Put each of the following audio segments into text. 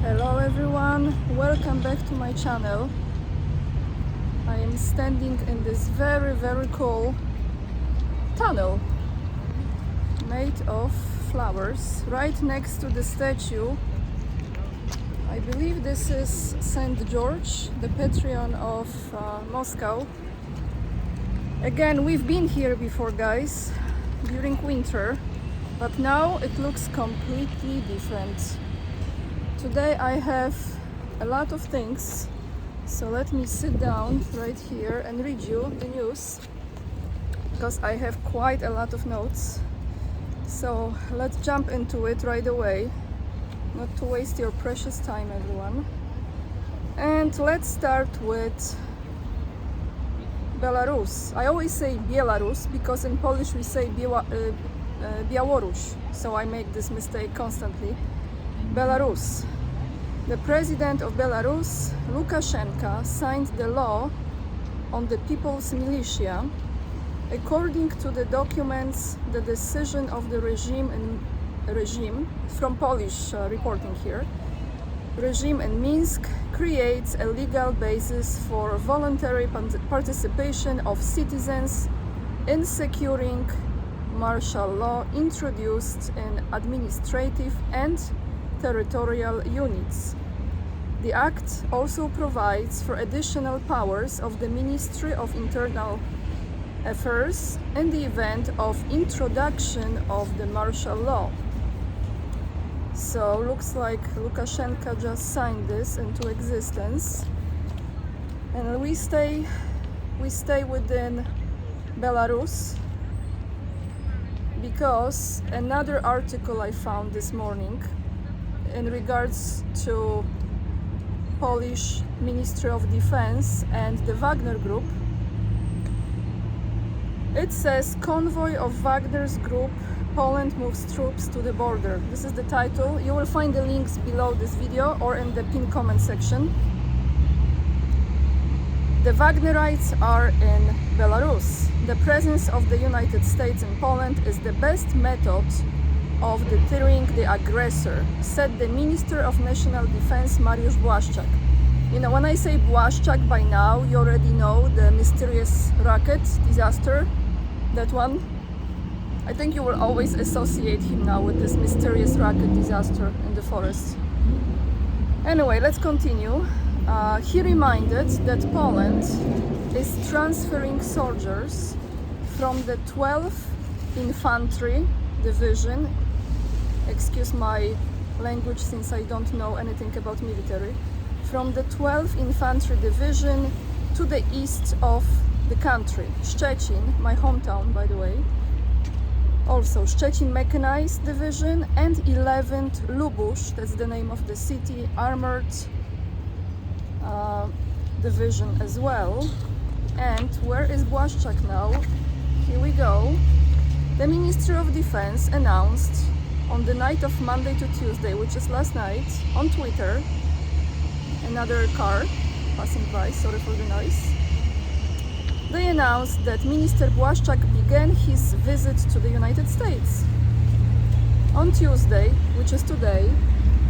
Hello everyone, welcome back to my channel. I am standing in this very cool tunnel made of flowers right next to the statue. I believe this is Saint George, the patron of Moscow. Again, we've been here before, guys, during winter, but now it looks completely different. Today I have a lot of things, so let me sit down right here and read you the news, because I have quite a lot of notes. So let's jump into it right away, not to waste your precious time, everyone. And let's start with Belarus. I always say Belarus because in Polish we say Białoruś, so I make this mistake constantly. Belarus. The president of Belarus, Lukashenko, signed the law on the people's militia. According to the documents, the decision of the regime from Polish reporting here, regime in Minsk creates a legal basis for voluntary participation of citizens in securing martial law introduced in administrative and territorial units. The act also provides for additional powers of the Ministry of Internal Affairs in the event of introduction of the martial law. So looks like Lukashenko just signed this into existence, and we stay within Belarus because another article I found this morning in regards to Polish Ministry of Defense and the Wagner Group. It says, convoy of Wagner's group, Poland moves troops to the border. This is the title. You will find the links below this video or in the pinned comment section. The Wagnerites are in Belarus. The presence of the United States in Poland is the best method of deterring the aggressor, said the Minister of National Defense, Mariusz Błaszczak. You know, when I say Błaszczak, by now you already know the mysterious rocket disaster, that one. I think you will always associate him now with this mysterious rocket disaster in the forest. Anyway, let's continue. He reminded that Poland is transferring soldiers from the 12th Infantry Division, excuse my language since I don't know anything about military, from the 12th Infantry Division to the east of the country, Szczecin, my hometown by the way, also Szczecin Mechanized Division, and 11th Lubusz, that's the name of the city, Armored Division as well. And where is Błaszczak now? Here we go. The Ministry of Defense announced on the night of Monday to Tuesday, which is last night, on Twitter, another car passing by, sorry for the noise. They announced that Minister Błaszczak began his visit to the United States. On Tuesday, which is today,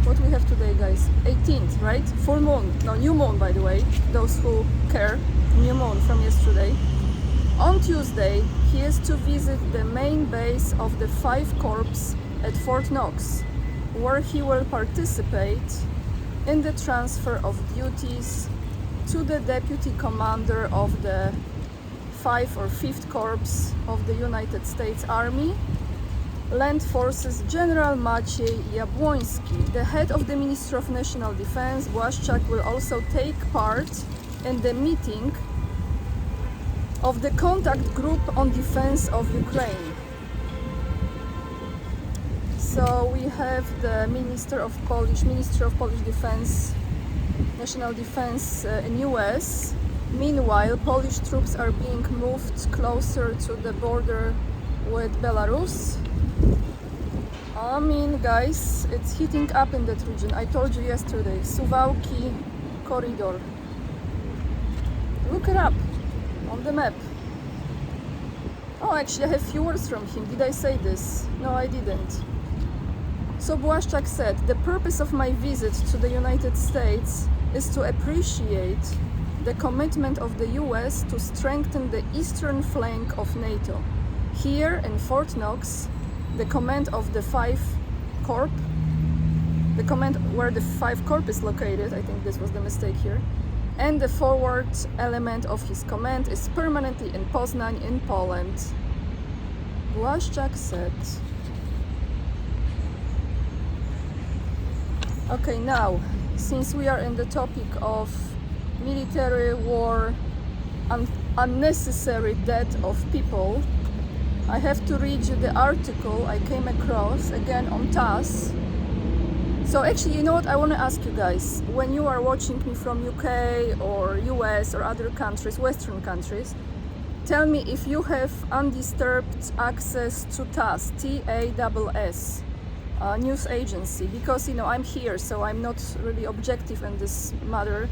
what we have today, guys? 18th, right? Full moon, no, new moon, by the way, those who care, new moon from yesterday. On Tuesday, he is to visit the main base of the 5th Corps at Fort Knox, where he will participate in the transfer of duties to the Deputy Commander of the 5th or 5th Corps of the United States Army, Land Forces, General Maciej Jabłoński. The head of the Ministry of National Defense, Błaszczak, will also take part in the meeting of the contact group on defense of Ukraine. So we have the Ministry of Polish Defense, National Defense in US. Meanwhile, Polish troops are being moved closer to the border with Belarus. I mean, guys, it's heating up in that region. I told you yesterday, Suwałki corridor. Look it up on the map. Oh, actually, I have few words from him. Did I say this? No, I didn't. So Błaszczak said, the purpose of my visit to the United States is to appreciate the commitment of the US to strengthen the eastern flank of NATO. Here in Fort Knox, the command of the 5 Corps, the command where the 5 Corps is located, I think this was the mistake here, and the forward element of his command is permanently in Poznań in Poland. Błaszczak said. Okay, now, since we are in the topic of military war, unnecessary death of people, I have to read you the article I came across, again on TASS. So actually, you know what, I want to ask you guys, when you are watching me from UK or US or other countries, Western countries, tell me if you have undisturbed access to TASS, TASS. News agency, because you know I'm here, so I'm not really objective in this matter,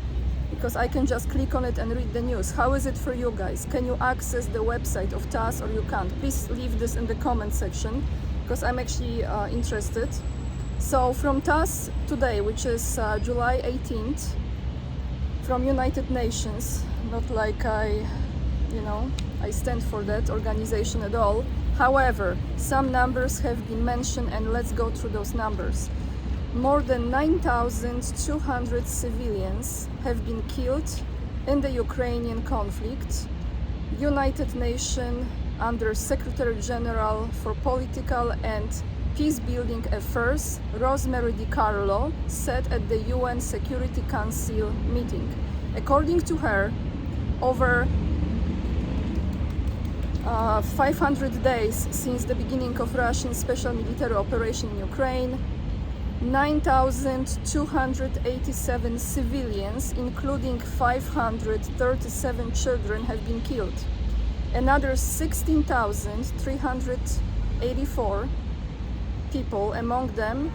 because I can just click on it and read the news. How is it for you guys? Can you access the website of TASS or you can't? Please leave this in the comment section, because I'm actually interested. So from TASS today, which is July 18th, from United Nations, not like I stand for that organization at all. However, some numbers have been mentioned, and let's go through those numbers. More than 9,200 civilians have been killed in the Ukrainian conflict. United Nations Under Secretary General for Political and Peacebuilding Affairs, Rosemary DiCarlo, said at the UN Security Council meeting. According to her, over 500 days since the beginning of Russian special military operation in Ukraine, 9,287 civilians, including 537 children, have been killed. Another 16,384 people, among them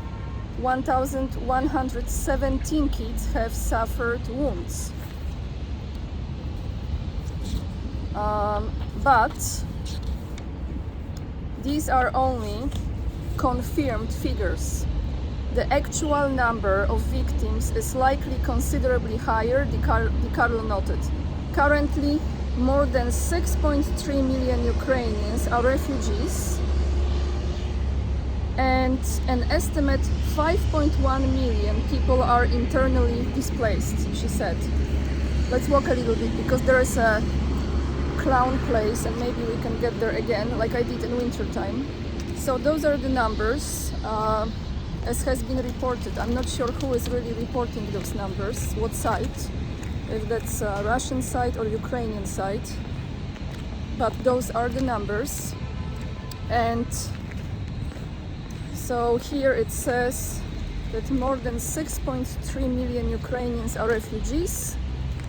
1,117 kids, have suffered wounds. But these are only confirmed figures. The actual number of victims is likely considerably higher, DiCarlo noted. Currently, more than 6.3 million Ukrainians are refugees, and an estimate 5.1 million people are internally displaced, she said. Let's walk a little bit, because there is a clown place and maybe we can get there again like I did in winter time. So those are the numbers as has been reported. I'm not sure who is really reporting those numbers, what site, if that's a Russian site or Ukrainian site, but those are the numbers. And so here it says that more than 6.3 million Ukrainians are refugees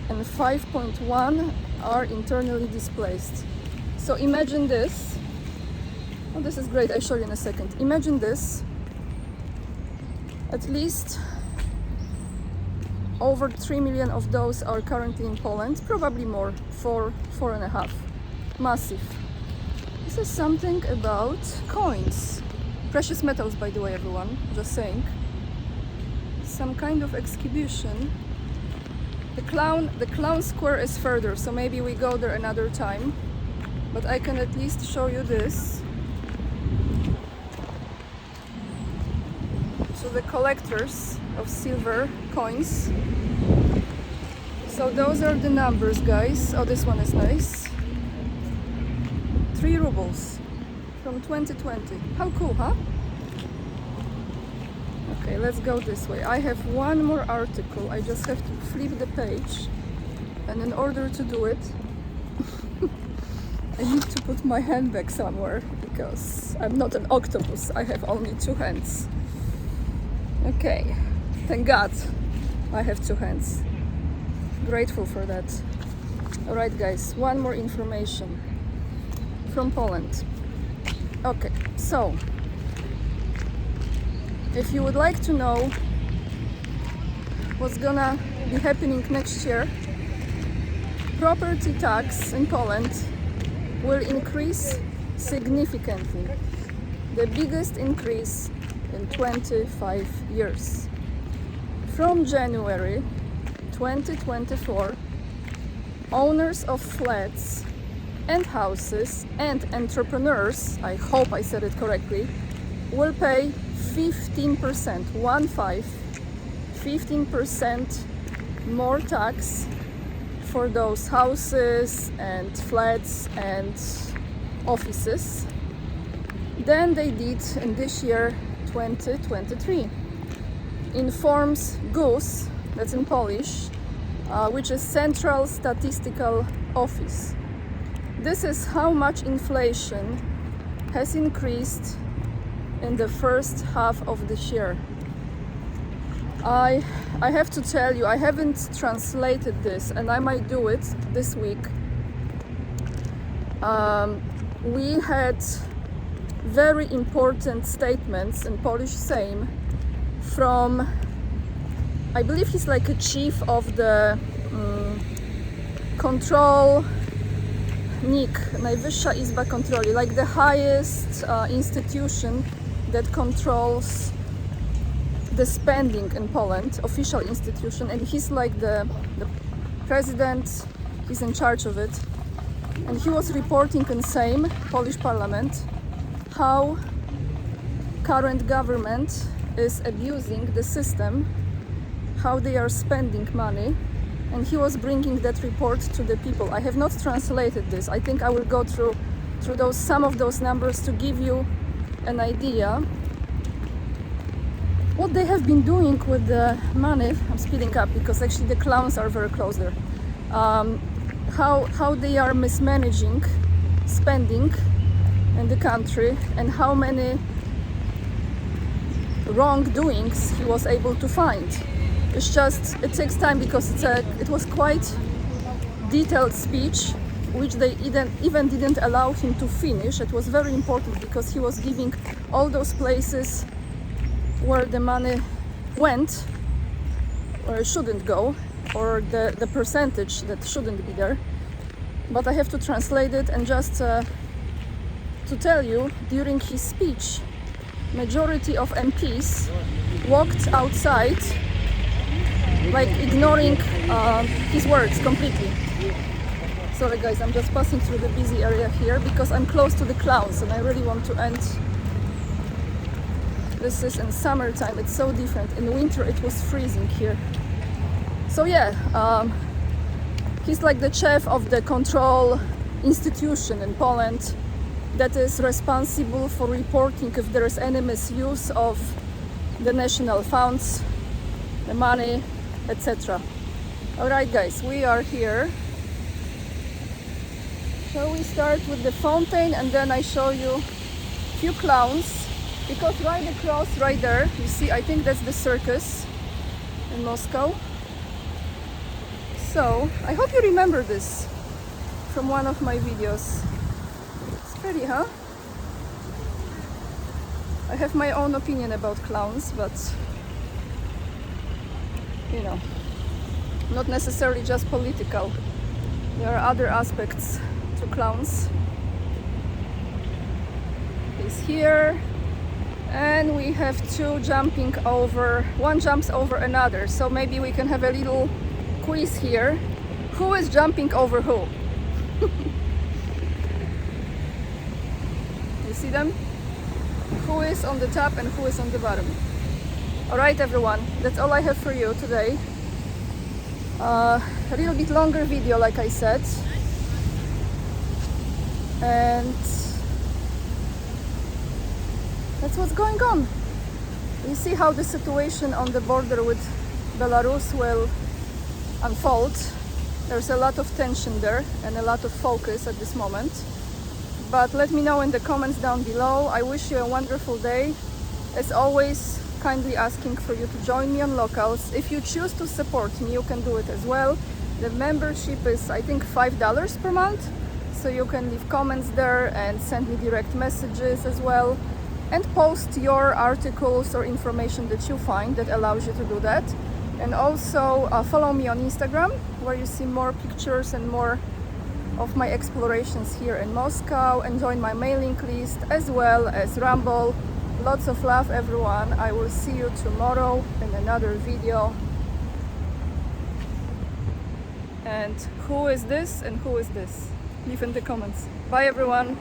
and 5.1 are internally displaced. So imagine this. Oh, this is great, I'll show you in a second. Imagine this. At least over 3 million of those are currently in Poland, probably more, 4.5. Massive. This is something about coins. Precious metals, by the way, everyone, just saying. Some kind of exhibition. The clown square is further, so maybe we go there another time. But I can at least show you this. So the collectors of silver coins. So those are the numbers, guys. Oh, this one is nice. 3 rubles from 2020. How cool, huh? Okay, let's go this way. I have one more article. I just have to flip the page. And in order to do it, I need to put my hand back somewhere, because I'm not an octopus. I have only 2 hands. Okay, thank God I have 2 hands. Grateful for that. Alright guys, one more information from Poland. Okay, so if you would like to know what's gonna be happening next year, property tax in Poland will increase significantly. The biggest increase in 25 years. From January 2024, owners of flats and houses and entrepreneurs, I hope I said it correctly, will pay 15%, 15% more tax for those houses and flats and offices than they did in this year 2023. Informs GUS, that's in Polish, which is Central Statistical Office. This is how much inflation has increased in the first half of this year. I have to tell you, I haven't translated this, and I might do it this week. We had very important statements in Polish Sejm from, I believe he's like a chief of the control NIK, Najwyższa Izba Kontroli, like the highest institution that controls the spending in Poland, official institution, and he's like the president, he's in charge of it. And he was reporting in Sejm, Polish Parliament, how current government is abusing the system, how they are spending money, and he was bringing that report to the people. I have not translated this. I think I will go through some of those numbers to give you an idea what they have been doing with the money. I'm speeding up because actually the clowns are very close there. How they are mismanaging spending in the country and how many wrongdoings he was able to find. It's just, it takes time because it was quite detailed speech which they even didn't allow him to finish. It was very important because he was giving all those places where the money went, or it shouldn't go, or the percentage that shouldn't be there. But I have to translate it, and just to tell you, during his speech, majority of MPs walked outside, like ignoring his words completely. Sorry guys, I'm just passing through the busy area here because I'm close to the clowns and I really want to end. This is in summertime, it's so different. In winter it was freezing here. So yeah, he's like the chief of the control institution in Poland that is responsible for reporting if there is any misuse of the national funds, the money, etc. Alright guys, we are here. Shall we start with the fountain and then I show you a few clowns? Because right across, right there, you see, I think that's the circus in Moscow. So, I hope you remember this from one of my videos. It's pretty, huh? I have my own opinion about clowns, but you know, not necessarily just political. There are other aspects to clowns. He's here. And we have two jumping over, one jumps over another, so maybe we can have a little quiz here. Who is jumping over who? You see them? Who is on the top and who is on the bottom? Alright everyone, that's all I have for you today. A little bit longer video like I said. And that's what's going on. You see how the situation on the border with Belarus will unfold. There's a lot of tension there and a lot of focus at this moment. But let me know in the comments down below. I wish you a wonderful day. As always, kindly asking for you to join me on Locals. If you choose to support me, you can do it as well. The membership is, I think, $5 per month. So you can leave comments there and send me direct messages as well. And post your articles or information that you find that allows you to do that. And also follow me on Instagram, where you see more pictures and more of my explorations here in Moscow, and join my mailing list, as well as Rumble, Lots of love, everyone. I will see you tomorrow in another video. And who is this and who is this? Leave in the comments. Bye, everyone.